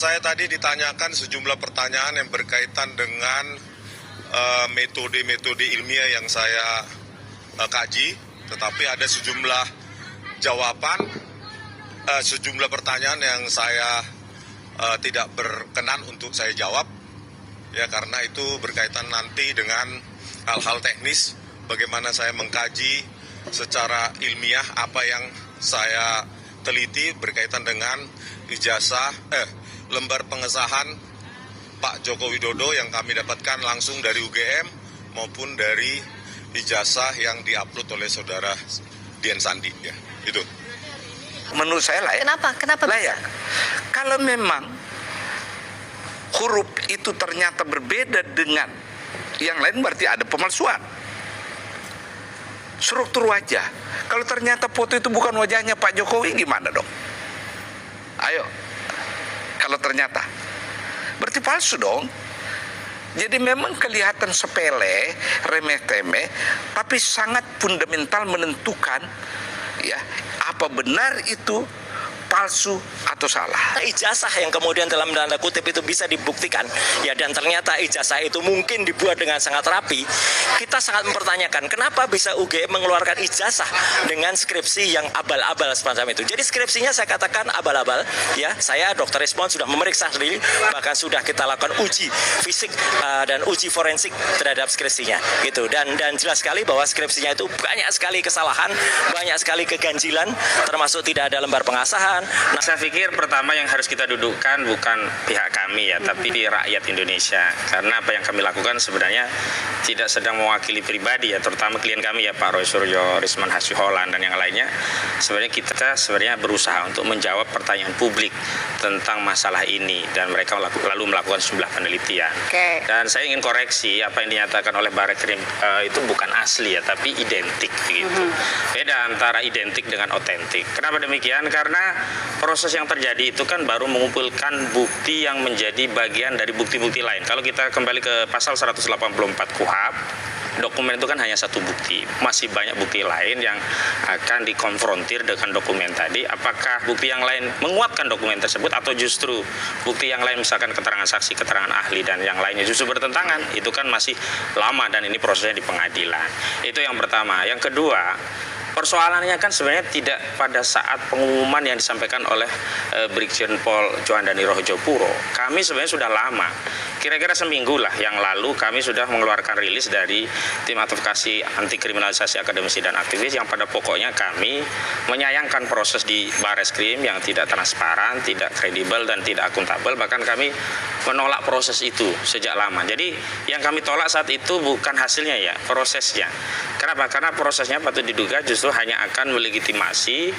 Saya tadi ditanyakan sejumlah pertanyaan yang berkaitan dengan metode-metode ilmiah yang saya kaji, tetapi ada sejumlah jawaban, sejumlah pertanyaan yang saya tidak berkenan untuk saya jawab, ya karena itu berkaitan nanti dengan hal-hal teknis, bagaimana saya mengkaji secara ilmiah apa yang saya teliti berkaitan dengan ijazah lembar pengesahan Pak Joko Widodo yang kami dapatkan langsung dari UGM maupun dari ijazah yang diupload oleh saudara Dian Sandi, ya itu. Menurut saya layak. Kenapa layak? Kalau memang huruf itu ternyata berbeda dengan yang lain, berarti ada pemalsuan. Struktur wajah. Kalau ternyata foto itu bukan wajahnya Pak Jokowi, gimana dong? Ayo. Kalau ternyata berarti palsu dong. Jadi memang kelihatan sepele, remeh-temeh, tapi sangat fundamental menentukan ya apa benar itu palsu atau salah. Ijazah yang kemudian dalam tanda kutip itu bisa dibuktikan ya, dan ternyata ijazah itu mungkin dibuat dengan sangat rapi. Kita sangat mempertanyakan kenapa bisa UGM mengeluarkan ijazah dengan skripsi yang abal-abal semacam itu. Jadi skripsinya saya katakan abal-abal ya. Saya Dr. Respon sudah memeriksa sendiri, bahkan sudah kita lakukan uji fisik dan uji forensik terhadap skripsinya gitu. Dan jelas sekali bahwa skripsinya itu banyak sekali kesalahan, banyak sekali keganjilan, termasuk tidak ada lembar pengasahan. Nah, saya pikir pertama yang harus kita dudukkan bukan pihak kami ya, tapi di rakyat Indonesia. Karena apa yang kami lakukan sebenarnya tidak sedang mewakili pribadi ya, terutama klien kami ya Pak Roy Suryo, Risman Hasiholan dan yang lainnya. Sebenarnya kita berusaha untuk menjawab pertanyaan publik tentang masalah ini, dan mereka lalu melakukan sejumlah penelitian. Dan saya ingin koreksi apa yang dinyatakan oleh Barreskrim itu bukan asli ya, tapi identik begitu. Beda antara identik dengan otentik. Kenapa demikian? Karena proses yang terjadi itu kan baru mengumpulkan bukti yang menjadi bagian dari bukti-bukti lain. Kalau kita kembali ke pasal 184 KUHP, dokumen itu kan hanya satu bukti. Masih banyak bukti lain yang akan dikonfrontir dengan dokumen tadi. Apakah bukti yang lain menguatkan dokumen tersebut atau justru bukti yang lain, misalkan keterangan saksi, keterangan ahli dan yang lainnya justru bertentangan. Itu kan masih lama dan ini prosesnya di pengadilan. Itu yang pertama. Yang kedua, persoalannya kan sebenarnya tidak pada saat pengumuman yang disampaikan oleh Brigjen Pol Djwandani Rohojopuro. Kami sebenarnya sudah lama, kira-kira seminggu lah yang lalu kami sudah mengeluarkan rilis dari tim advokasi anti kriminalisasi akademisi dan aktivis yang pada pokoknya kami menyayangkan proses di Barreskrim yang tidak transparan, tidak kredibel dan tidak akuntabel. Bahkan kami menolak proses itu sejak lama. Jadi yang kami tolak saat itu bukan hasilnya ya, prosesnya. Kenapa? Karena prosesnya patut diduga justru hanya akan melegitimasi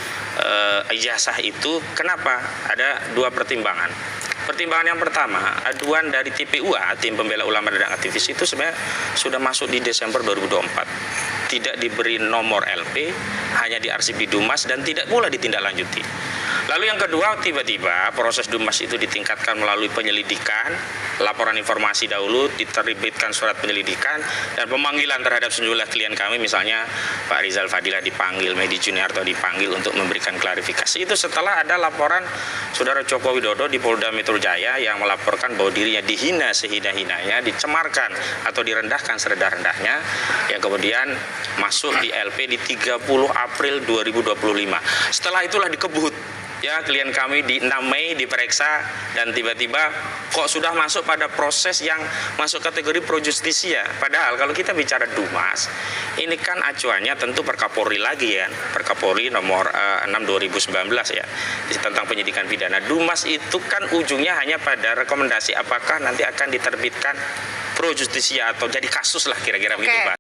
ijazah itu. Kenapa? Ada dua pertimbangan. Pertimbangan yang pertama, aduan dari TPUA, Tim Pembela Ulama dan Aktivis itu sebenarnya sudah masuk di Desember 2024. Tidak diberi nomor LP, hanya diarsip di Dumas dan tidak pula ditindaklanjuti. Lalu yang kedua, tiba-tiba proses Dumas itu ditingkatkan melalui penyelidikan, laporan informasi dahulu, diterbitkan surat penyelidikan, dan pemanggilan terhadap sejumlah klien kami, misalnya Pak Rizal Fadilah dipanggil, Medi Juniarto dipanggil untuk memberikan klarifikasi. Itu setelah ada laporan Saudara Joko Widodo di Polda Metro Jaya yang melaporkan bahwa dirinya dihina sehina-hinanya, dicemarkan atau direndahkan serendah-rendahnya, yang kemudian masuk di LP di 30 April 2025. Setelah itulah dikebut. Ya, klien kami di 6 Mei diperiksa dan tiba-tiba kok sudah masuk pada proses yang masuk kategori pro justisia. Padahal kalau kita bicara Dumas, ini kan acuannya tentu Perkapolri lagi ya, Perkapolri nomor 6 2019 ya, tentang penyidikan pidana. Dumas itu kan ujungnya hanya pada rekomendasi apakah nanti akan diterbitkan pro justisia atau jadi kasus lah kira-kira begitu Pak.